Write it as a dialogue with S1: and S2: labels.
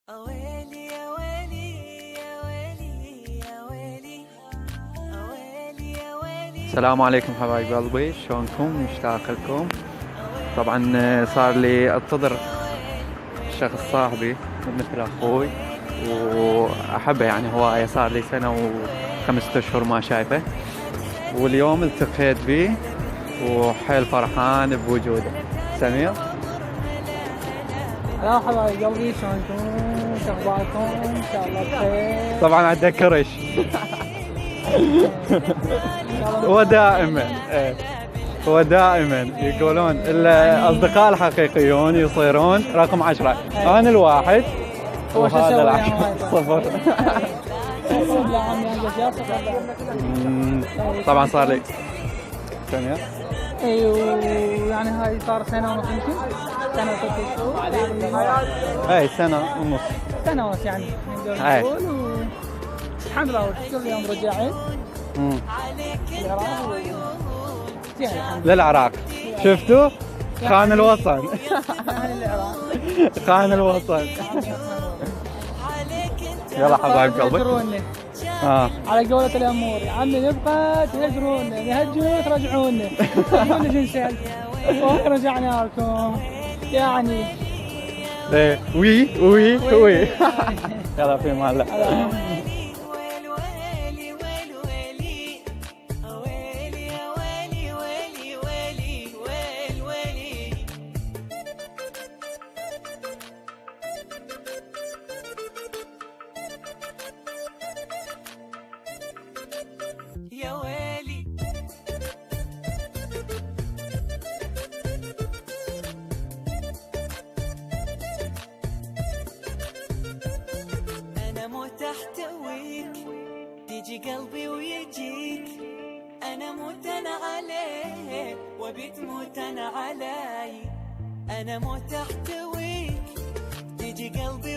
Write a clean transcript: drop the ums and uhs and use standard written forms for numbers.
S1: أويلي يا ويلي يا ويلي يا ويلي أويلي يا ويلي.
S2: السلام عليكم حبايب قلبي، شلونكم؟ مشتاق لكم. طبعا صار لي انتظر شخص صاحبي مثل اخوي واحبه يعني هواية، صار لي سنة و5 اشهر ما شايفه، واليوم التقيت به وحيل فرحان بوجوده. سمير،
S3: يا حبايب قلبي، شلونكم؟ شو اخباركم؟ ان شاء الله بخير.
S2: طبعا عنده كرش. هو دائما هو دائما يقولون الاصدقاء الحقيقيون يصيرون رقم 10. انا الواحد
S3: هو شو
S2: وهذا
S3: يسوي
S2: العشرة صفر.
S3: صفر يا عمي، انجز يا صفر.
S2: طبعا صار لي سنة.
S3: ايوه يعني هاي صار سنه ونص يمكن، سنه وست شهور
S2: اي سنة ونص.
S3: سنه ونص يعني
S2: أي.
S3: نقول. الحمد لله كل يوم رجعت العراق زين الحمد
S2: للعراق. شفتوا؟ خان الوطن.
S3: لله. العراق
S2: خان الوطن. يلا حبايب قلبي.
S3: تهجروني على قولة الأمور، يا عمي نبقى تهجروني، نهجر ترجعوني. تقولوا جنسين ورجعنا لكم يعني.
S2: ايه وي. يلا في مال.
S1: يا ويلي أنا مت أحتويك، تيجي قلبي ويجيك. أنا مت أنا عليه وبيت موت أنا علي. أنا مت أحتويك، تيجي قلبي